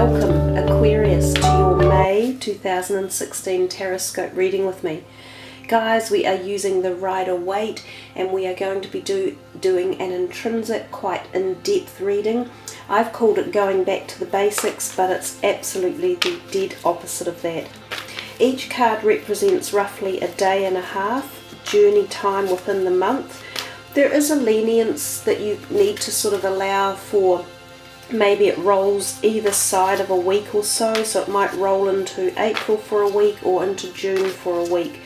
Welcome, Aquarius, to your May 2016 Taroscope reading with me. Guys, we are using the Rider-Waite and we are going to be doing an intrinsic, quite in-depth reading. I've called it going back to the basics, but it's absolutely the dead opposite of that. Each card represents roughly a day and a half journey time within the month. There is a lenience that you need to sort of allow for. Maybe it rolls either side of a week or so it might roll into April for a week or into June for a week.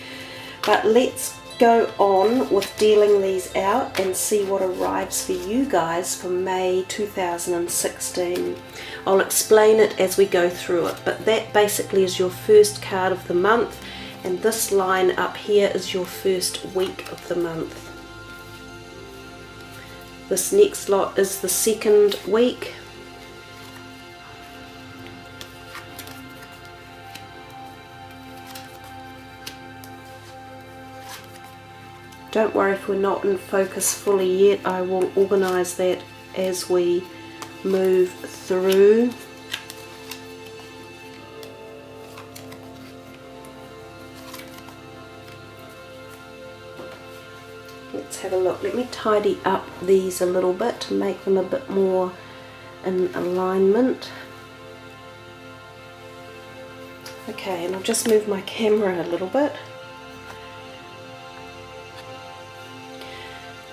But let's go on with dealing these out and see what arrives for you guys for May 2016. I'll explain it as we go through it, but that basically is your first card of the month, and this line up here is your first week of the month. This next lot is the second week. Don't worry if we're not in focus fully yet, I will organise that as we move through. Let's have a look. Let me tidy up these a little bit to make them a bit more in alignment. Okay, and I'll just move my camera a little bit.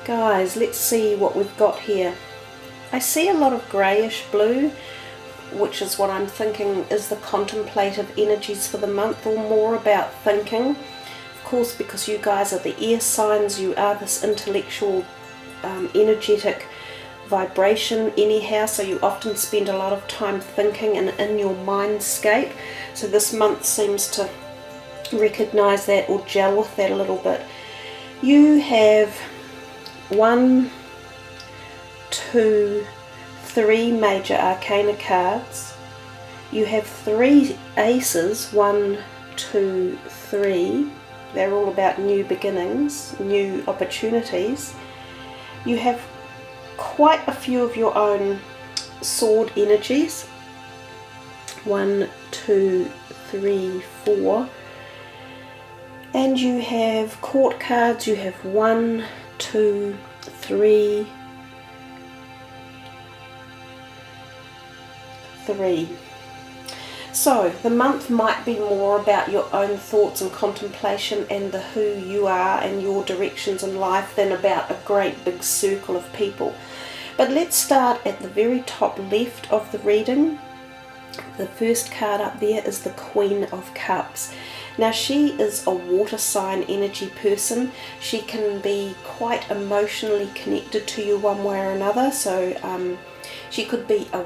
Guys, let's see what we've got here. I see a lot of greyish blue, which is what I'm thinking is the contemplative energies for the month, or more about thinking. Of course, because you guys are the air signs, you are this intellectual, energetic vibration anyhow, so you often spend a lot of time thinking and in your mindscape. So this month seems to recognise that or gel with that a little bit. You have 1, 2, 3 major arcana cards. You have 3 aces, 1, 2, 3. They're all about new beginnings, new opportunities. You have quite a few of your own sword energies. 1, 2, 3, 4. And you have court cards. You have 1, 2, 3, 3. So the month might be more about your own thoughts and contemplation and the who you are and your directions in life than about a great big circle of people. But let's start at the very top left of the reading. The first card up there is the Queen of Cups. Now she is a water sign energy person. She can be quite emotionally connected to you one way or another. So she could be a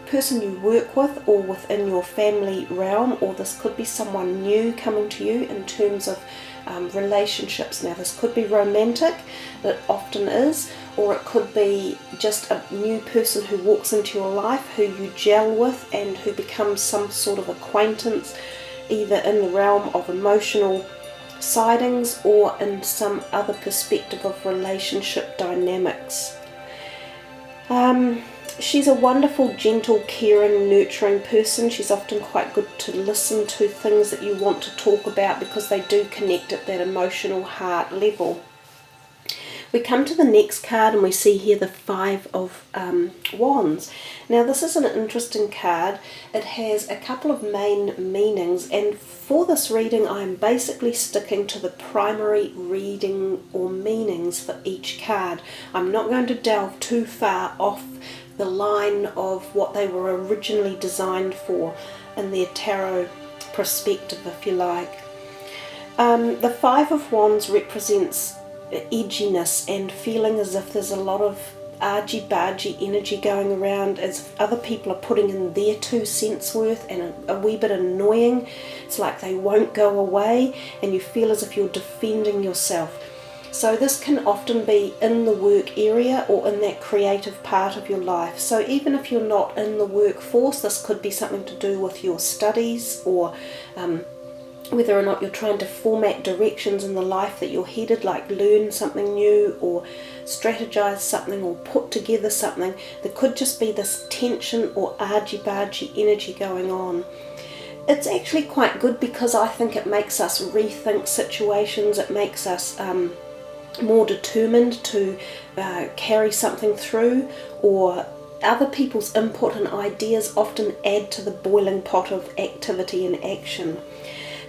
person you work with or within your family realm, or this could be someone new coming to you in terms of relationships. Now this could be romantic, it often is, or it could be just a new person who walks into your life who you gel with and who becomes some sort of acquaintance, either in the realm of emotional sidings or in some other perspective of relationship dynamics. She's a wonderful, gentle, caring, nurturing person. She's often quite good to listen to things that you want to talk about because they do connect at that emotional heart level. We come to the next card and we see here the 5 of Wands. Now this is an interesting card. It has a couple of main meanings, and for this reading I'm basically sticking to the primary reading or meanings for each card. I'm not going to delve too far off the line of what they were originally designed for in their tarot perspective, if you like. The 5 of Wands represents edginess and feeling as if there's a lot of argy-bargy energy going around, as if other people are putting in their 2 cents worth, and a wee bit annoying. It's like they won't go away and you feel as if you're defending yourself. So this can often be in the work area or in that creative part of your life. So even if you're not in the workforce, this could be something to do with your studies or whether or not you're trying to format directions in the life that you're headed, like learn something new or strategize something or put together something. There could just be this tension or argy-bargy energy going on. It's actually quite good because I think it makes us rethink situations. It makes us more determined to carry something through, or other people's input and ideas often add to the boiling pot of activity and action.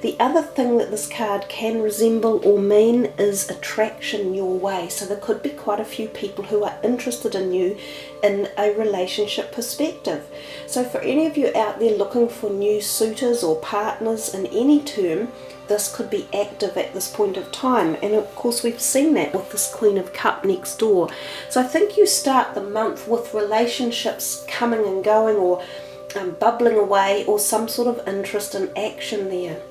The other thing that this card can resemble or mean is attraction your way. So there could be quite a few people who are interested in you in a relationship perspective. So for any of you out there looking for new suitors or partners in any term, this could be active at this point of time. And of course we've seen that with this Queen of Cups next door. So I think you start the month with relationships coming and going, or bubbling away, or some sort of interest and action there.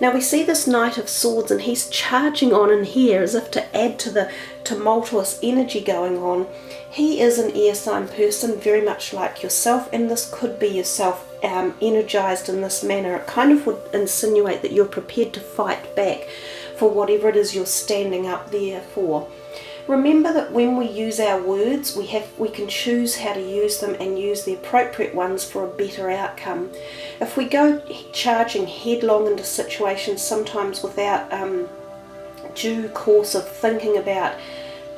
Now we see this Knight of Swords, and he's charging on in here as if to add to the tumultuous energy going on. He is an air sign person, very much like yourself, and this could be yourself energized in this manner. It kind of would insinuate that you're prepared to fight back for whatever it is you're standing up there for. Remember that when we use our words, we can choose how to use them and use the appropriate ones for a better outcome. If we go charging headlong into situations, sometimes without due course of thinking about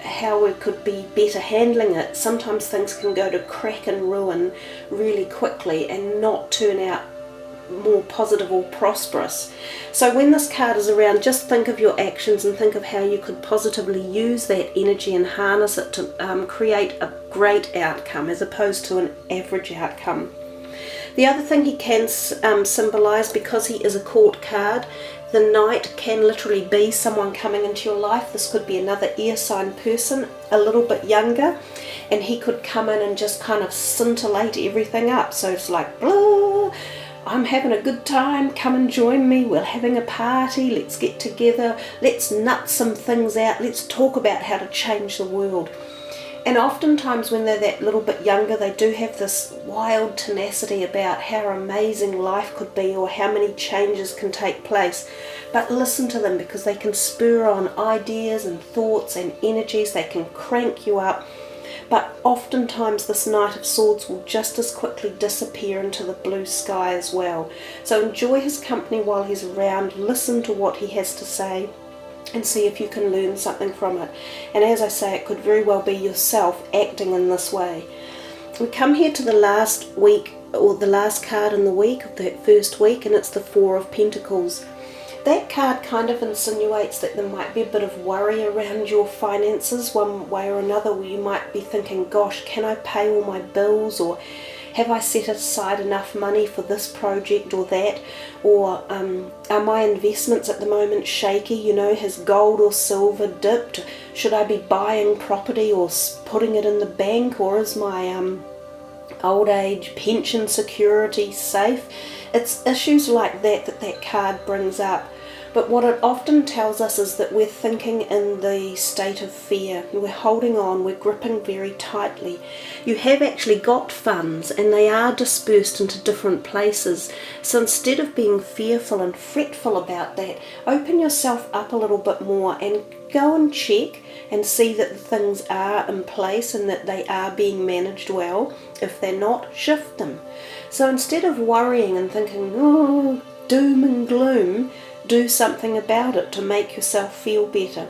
how we could be better handling it, sometimes things can go to crack and ruin really quickly and not turn out more positive or prosperous. So when this card is around, just think of your actions and think of how you could positively use that energy and harness it to create a great outcome as opposed to an average outcome. The other thing he can symbolize, because he is a court card, the Knight can literally be someone coming into your life. This could be another air sign person, a little bit younger, and he could come in and just kind of scintillate everything up. So it's like, blah, I'm having a good time, come and join me, we're having a party, let's get together, let's nut some things out, let's talk about how to change the world. And oftentimes when they're that little bit younger, they do have this wild tenacity about how amazing life could be or how many changes can take place. But listen to them, because they can spur on ideas and thoughts and energies, they can crank you up. But oftentimes this Knight of Swords will just as quickly disappear into the blue sky as well. So enjoy his company while he's around, listen to what he has to say, and see if you can learn something from it. And as I say, it could very well be yourself acting in this way. We come here to the last week, or the last card in the week of that first week, and it's the Four of Pentacles. That card kind of insinuates that there might be a bit of worry around your finances one way or another, where you might be thinking, gosh, can I pay all my bills, or have I set aside enough money for this project or that, or are my investments at the moment shaky, you know, has gold or silver dipped, should I be buying property or putting it in the bank, or is my old age pension security safe? It's issues like that that card brings up. But what it often tells us is that we're thinking in the state of fear. We're holding on, we're gripping very tightly. You have actually got funds and they are dispersed into different places. So instead of being fearful and fretful about that, open yourself up a little bit more and go and check and see that the things are in place and that they are being managed well. If they're not, shift them. So instead of worrying and thinking, oh, doom and gloom, do something about it to make yourself feel better.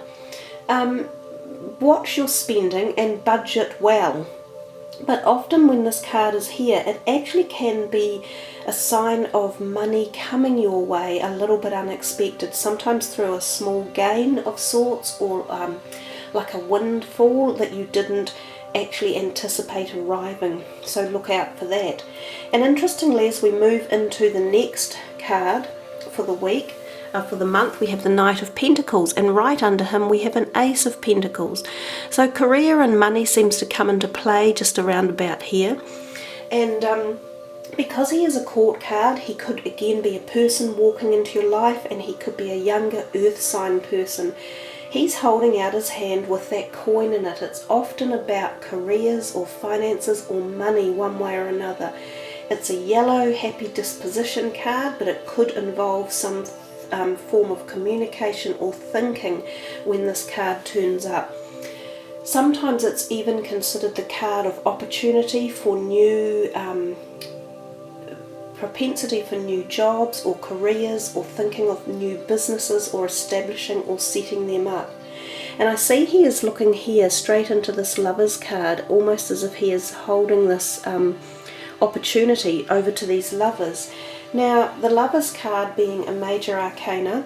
Watch your spending and budget well. But often when this card is here, it actually can be a sign of money coming your way a little bit unexpected, sometimes through a small gain of sorts, or like a windfall that you didn't actually anticipate arriving. So look out for that. And interestingly, as we move into the next card for the week, for the month, we have the Knight of Pentacles, and right under him we have an Ace of Pentacles. So career and money seems to come into play just around about here. And because he is a court card, he could again be a person walking into your life, and he could be a younger earth sign person. He's holding out his hand with that coin in it. It's often about careers or finances or money one way or another. It's a yellow happy disposition card, but it could involve some form of communication or thinking when this card turns up. Sometimes it's even considered the card of opportunity for new propensity for new jobs or careers, or thinking of new businesses or establishing or setting them up. And I see he is looking here straight into this Lovers card, almost as if he is holding this opportunity over to these lovers. Now, the Lovers card, being a major arcana,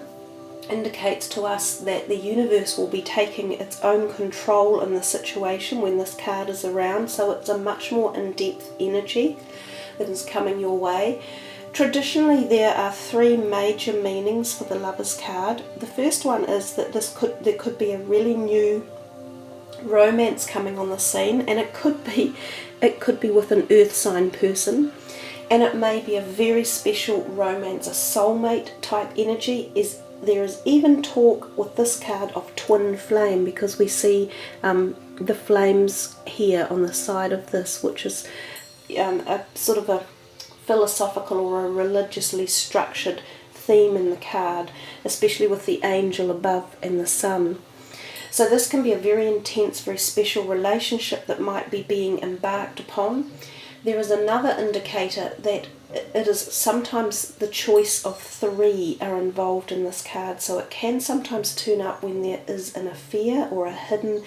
indicates to us that the universe will be taking its own control in the situation when this card is around, so it's a much more in-depth energy that is coming your way. Traditionally, there are three major meanings for the Lovers card. The first one is that there could be a really new romance coming on the scene, and it could be with an earth sign person, and it may be a very special romance, a soulmate type energy. There is even talk with this card of twin flame, because we see the flames here on the side of this, which is a sort of a philosophical or a religiously structured theme in the card, especially with the angel above and the sun. So this can be a very intense, very special relationship that might be being embarked upon. There is another indicator that it is sometimes the choice of three are involved in this card, so it can sometimes turn up when there is an affair or a hidden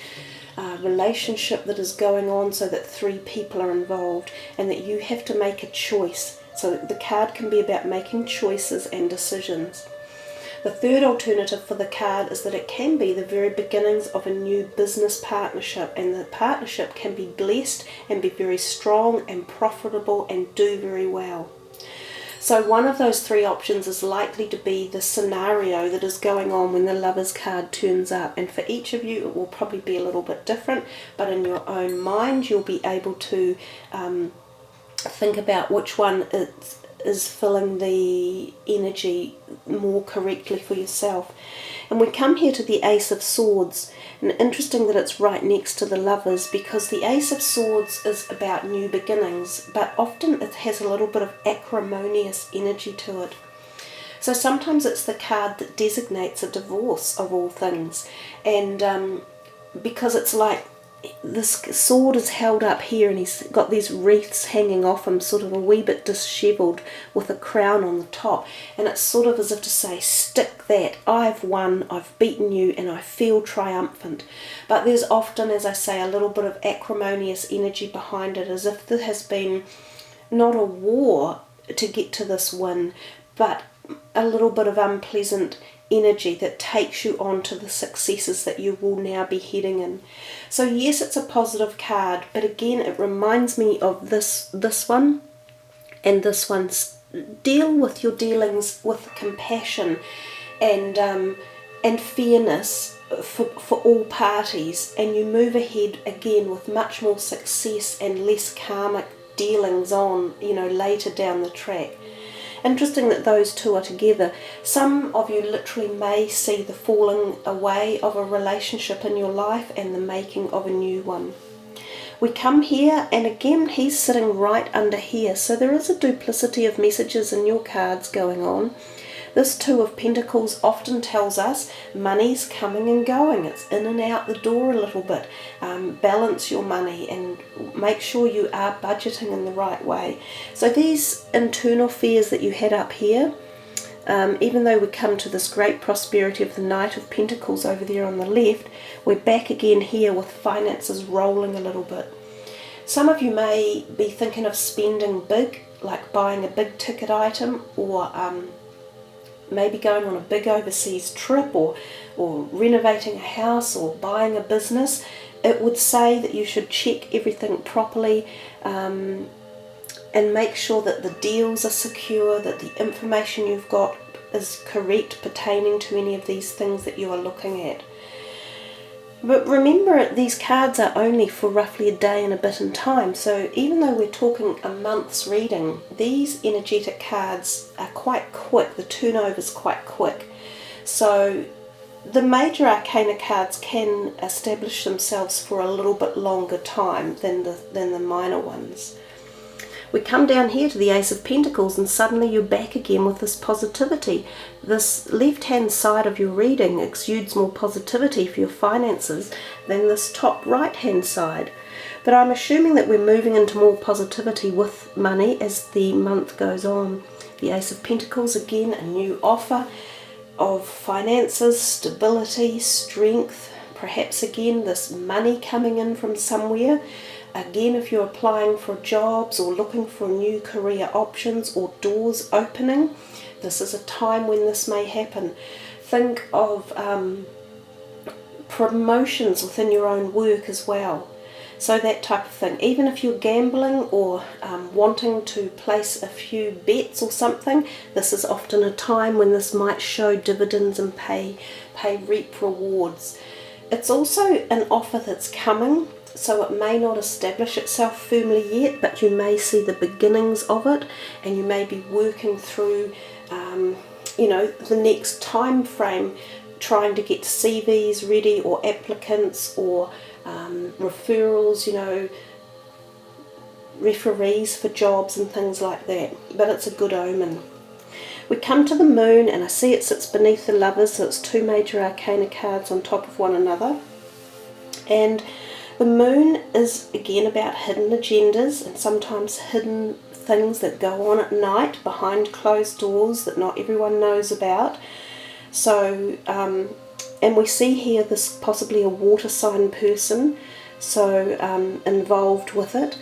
relationship that is going on, so that three people are involved and that you have to make a choice. So the card can be about making choices and decisions. The third alternative for the card is that it can be the very beginnings of a new business partnership, and the partnership can be blessed and be very strong and profitable and do very well. So one of those three options is likely to be the scenario that is going on when the Lovers card turns up, and for each of you it will probably be a little bit different, but in your own mind you'll be able to think about which one is filling the energy more correctly for yourself. And we come here to the Ace of Swords, and interesting that it's right next to the Lovers, because the Ace of Swords is about new beginnings, but often it has a little bit of acrimonious energy to it. So sometimes it's the card that designates a divorce of all things, and because it's like this sword is held up here and he's got these wreaths hanging off him, sort of a wee bit dishevelled with a crown on the top, and it's sort of as if to say, stick that, I've won, I've beaten you, and I feel triumphant. But there's often, as I say, a little bit of acrimonious energy behind it, as if there has been not a war to get to this win, but a little bit of unpleasant energy that takes you on to the successes that you will now be heading in. So yes, it's a positive card, but again it reminds me of this one and this one. Deal with your dealings with compassion and fairness for all parties, and you move ahead again with much more success and less karmic dealings on, later down the track. Interesting that those two are together. Some of you literally may see the falling away of a relationship in your life and the making of a new one. We come here, and again he's sitting right under here, so there is a duplicity of messages in your cards going on. This Two of Pentacles often tells us money's coming and going. It's in and out the door a little bit. Balance your money and make sure you are budgeting in the right way. So these internal fears that you had up here, even though we come to this great prosperity of the Knight of Pentacles over there on the left, we're back again here with finances rolling a little bit. Some of you may be thinking of spending big, like buying a big ticket item, or maybe going on a big overseas trip, or renovating a house, or buying a business. It would say that you should check everything properly and make sure that the deals are secure, that the information you've got is correct pertaining to any of these things that you are looking at. But remember, these cards are only for roughly a day and a bit in time, so even though we're talking a month's reading, these energetic cards are quite quick, the turnover's quite quick. So the major arcana cards can establish themselves for a little bit longer time than the minor ones. We come down here to the Ace of Pentacles, and suddenly you're back again with this positivity. This left-hand side of your reading exudes more positivity for your finances than this top right-hand side. But I'm assuming that we're moving into more positivity with money as the month goes on. The Ace of Pentacles, again, a new offer of finances, stability, strength, perhaps again this money coming in from somewhere. Again, if you're applying for jobs or looking for new career options or doors opening, this is a time when this may happen. Think of promotions within your own work as well. So that type of thing. Even if you're gambling or wanting to place a few bets or something, this is often a time when this might show dividends and reap rewards. It's also an offer that's coming, so it may not establish itself firmly yet, but you may see the beginnings of it, and you may be working through the next time frame, trying to get CVs ready or applicants or referrals, referees for jobs and things like that. But it's a good omen. We come to the moon, and I see it sits beneath the Lovers, so it's two major arcana cards on top of one another. And the moon is again about hidden agendas and sometimes hidden things that go on at night behind closed doors that not everyone knows about. So, and we see here this possibly a water sign person, so involved with it.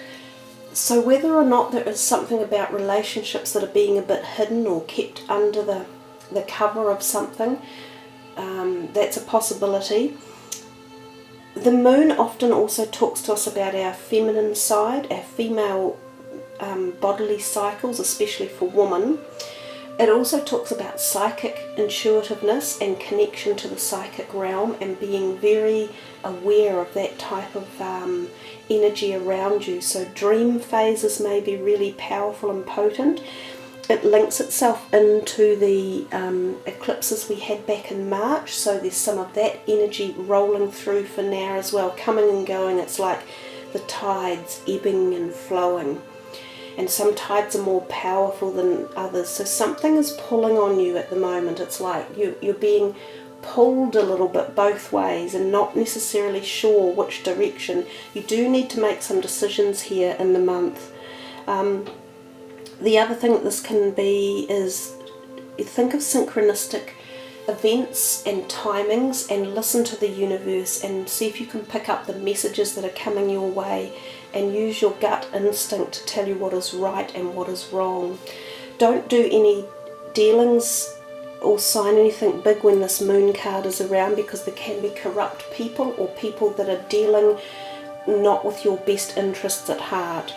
So whether or not there is something about relationships that are being a bit hidden or kept under the cover of something, that's a possibility. The moon often also talks to us about our feminine side, our female bodily cycles, especially for women. It also talks about psychic intuitiveness and connection to the psychic realm and being very aware of that type of energy around you. So dream phases may be really powerful and potent. It links itself into the eclipses we had back in March, so there's some of that energy rolling through for now as well, coming and going. It's like the tides ebbing and flowing. And some tides are more powerful than others. So something is pulling on you at the moment. It's like you're being pulled a little bit both ways and not necessarily sure which direction. You do need to make some decisions here in the month. The other thing that this can be is, you think of synchronistic events and timings and listen to the universe and see if you can pick up the messages that are coming your way and use your gut instinct to tell you what is right and what is wrong. Don't do any dealings or sign anything big when this moon card is around, because there can be corrupt people or people that are dealing not with your best interests at heart.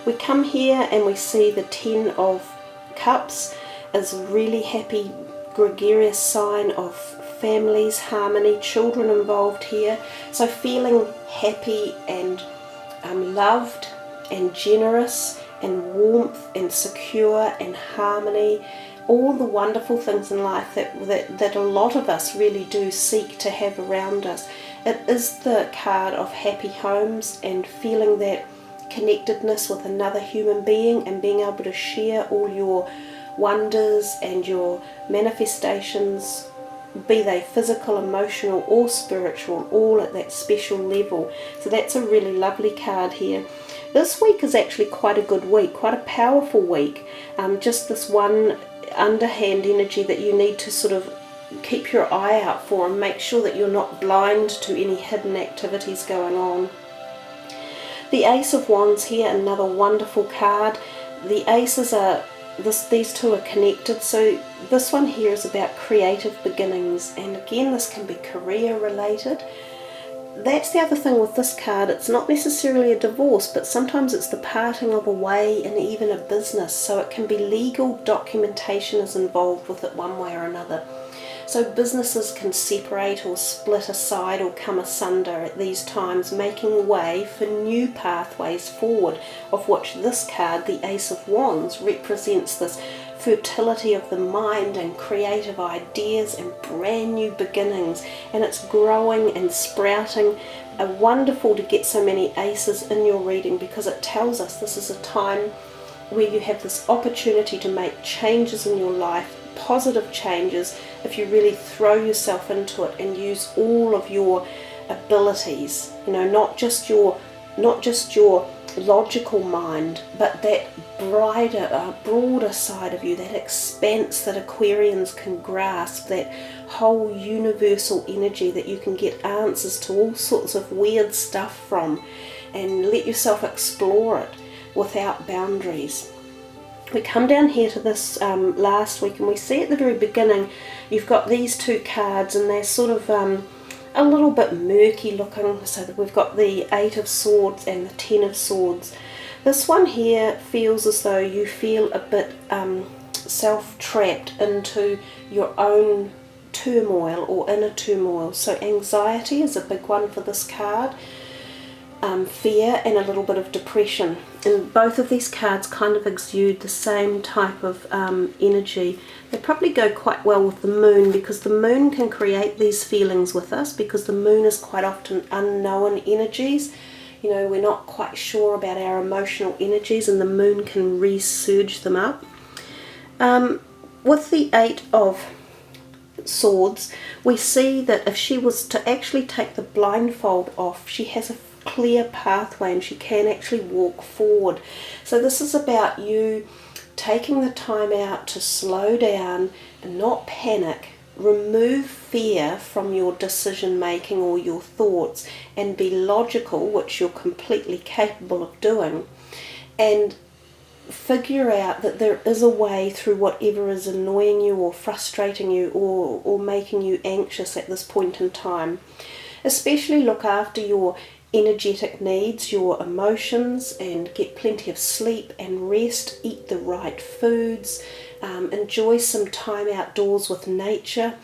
We come here and we see the 10 of Cups as a really happy, gregarious sign of families, harmony, children involved here. So feeling happy and loved and generous and warmth and secure and harmony, all the wonderful things in life that a lot of us really do seek to have around us. It is the card of happy homes and feeling that connectedness with another human being and being able to share all your wonders and your manifestations, be they physical, emotional or spiritual, all at that special level. So that's a really lovely card here. This week is actually quite a good week, quite a powerful week. Just this one underhand energy that you need to sort of keep your eye out for and make sure that you're not blind to any hidden activities going on. The Ace of Wands here, another wonderful card. The aces are, these two are connected, so this one here is about creative beginnings, and again this can be career related. That's the other thing with this card, it's not necessarily a divorce, but sometimes it's the parting of a way in even a business, so it can be legal documentation is involved with it one way or another. So businesses can separate or split aside or come asunder at these times, making way for new pathways forward, of which this card, the Ace of Wands, represents this fertility of the mind and creative ideas and brand new beginnings, and it's growing and sprouting. Wonderful to get so many aces in your reading, because it tells us this is a time where you have this opportunity to make changes in your life, positive changes, if you really throw yourself into it and use all of your abilities, you know, not just your logical mind, but that broader side of you, that expanse that Aquarians can grasp, that whole universal energy that you can get answers to all sorts of weird stuff from, and let yourself explore it without boundaries. We come down here to this last week, and we see at the very beginning you've got these two cards, and they're sort of a little bit murky looking. So that we've got the 8 of Swords and the 10 of Swords. This one here feels as though you feel a bit self-trapped into your own turmoil or inner turmoil. So anxiety is a big one for this card. Fear and a little bit of depression, and both of these cards kind of exude the same type of energy. They probably go quite well with the moon, because the moon can create these feelings with us, because the moon is quite often unknown energies. You know, we're not quite sure about our emotional energies, and the moon can resurge them up. With the 8 of Swords, we see that if she was to actually take the blindfold off, she has a clear pathway and she can actually walk forward. So this is about you taking the time out to slow down and not panic, remove fear from your decision making or your thoughts, and be logical, which you're completely capable of doing, and figure out that there is a way through whatever is annoying you or frustrating you or making you anxious at this point in time. Especially look after your energetic needs, your emotions, and get plenty of sleep and rest, eat the right foods, enjoy some time outdoors with nature,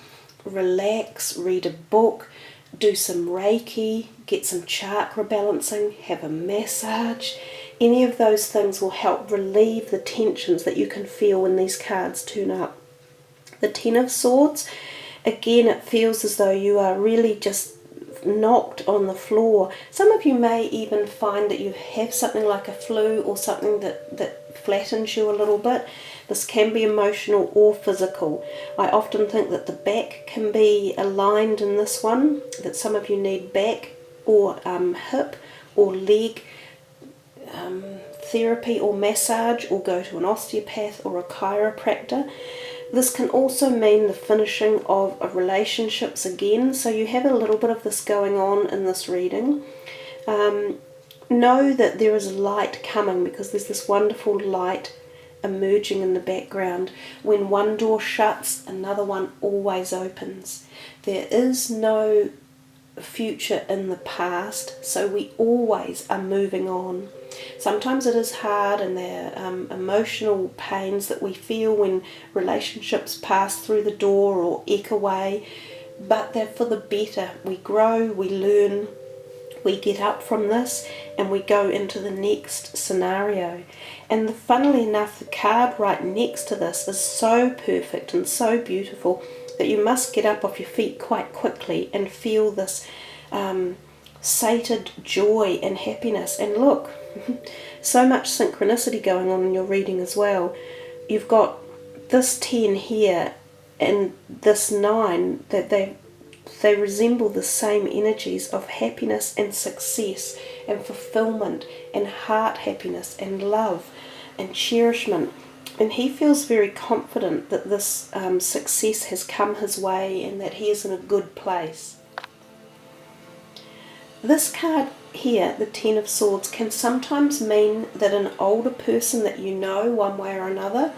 relax, read a book, do some Reiki, get some chakra balancing, have a massage. Any of those things will help relieve the tensions that you can feel when these cards turn up. The 10 of Swords, again, it feels as though you are really just knocked on the floor. Some of you may even find that you have something like a flu or something that flattens you a little bit. This can be emotional or physical. I often think that the back can be aligned in this one, that some of you need back or hip or leg therapy or massage, or go to an osteopath or a chiropractor. This can also mean the finishing of relationships again, so you have a little bit of this going on in this reading. Know that there is light coming, because there's this wonderful light emerging in the background. When one door shuts, another one always opens. There is no future in the past, so we always are moving on. Sometimes it is hard, and there are emotional pains that we feel when relationships pass through the door or eke away, but they're for the better. We grow, we learn, we get up from this, and we go into the next scenario. And funnily enough, the card right next to this is so perfect and so beautiful that you must get up off your feet quite quickly and feel this sated joy and happiness. And look, so much synchronicity going on in your reading as well. You've got this 10 here and this 9, that they resemble the same energies of happiness and success and fulfillment and heart happiness and love and cherishment. And he feels very confident that this success has come his way and that he is in a good place. This card here, the 10 of Swords, can sometimes mean that an older person that you know one way or another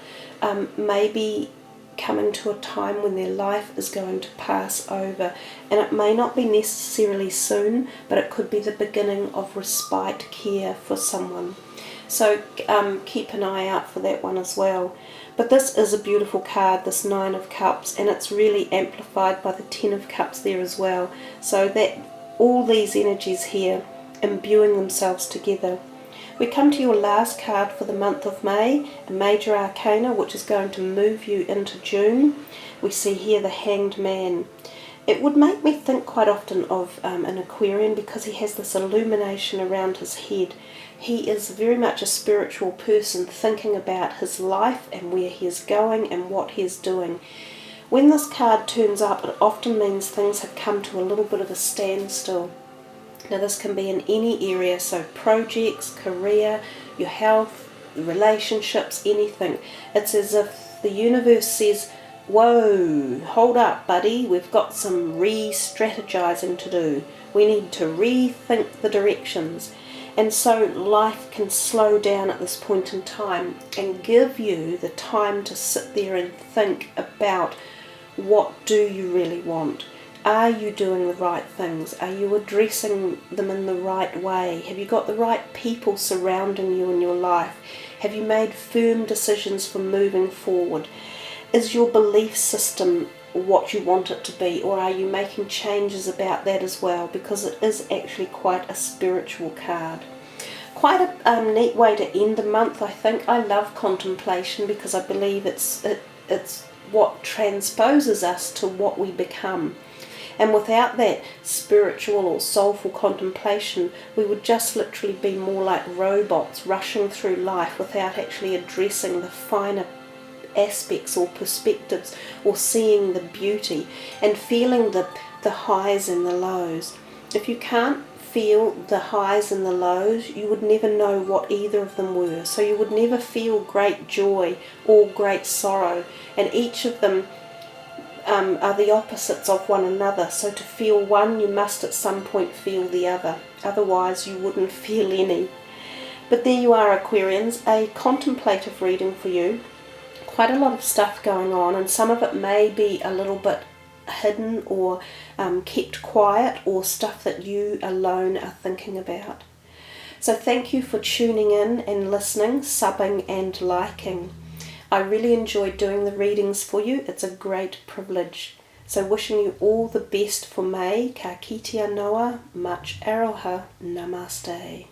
may be coming to a time when their life is going to pass over, and it may not be necessarily soon, but it could be the beginning of respite care for someone. So keep an eye out for that one as well. But this is a beautiful card, this 9 of Cups, and it's really amplified by the 10 of Cups there as well. So that all these energies here imbuing themselves together. We come to your last card for the month of May, a major arcana which is going to move you into June. We see here the Hanged Man. It would make me think quite often of an Aquarian because he has this illumination around his head. He is very much a spiritual person thinking about his life and where he is going and what he is doing. When this card turns up, it often means things have come to a little bit of a standstill. Now this can be in any area, so projects, career, your health, relationships, anything. It's as if the universe says, whoa, hold up buddy, we've got some re-strategizing to do. We need to rethink the directions. And so life can slow down at this point in time and give you the time to sit there and think about, what do you really want? Are you doing the right things? Are you addressing them in the right way? Have you got the right people surrounding you in your life? Have you made firm decisions for moving forward? Is your belief system what you want it to be, or are you making changes about that as well? Because it is actually quite a spiritual card. Quite a neat way to end the month, I think. I love contemplation because I believe it's what transposes us to what we become. And without that spiritual or soulful contemplation, we would just literally be more like robots rushing through life without actually addressing the finer aspects or perspectives, or seeing the beauty and feeling the highs and the lows. If you can't feel the highs and the lows, you would never know what either of them were. So you would never feel great joy or great sorrow, and each of them are the opposites of one another. So to feel one, you must at some point feel the other. Otherwise you wouldn't feel any. But there you are, Aquarians, a contemplative reading for you. Quite a lot of stuff going on, and some of it may be a little bit hidden or kept quiet, or stuff that you alone are thinking about. So thank you for tuning in and listening, subbing and liking. I really enjoyed doing the readings for you. It's a great privilege. So wishing you all the best for May. Ka kite noa, much aroha, namaste.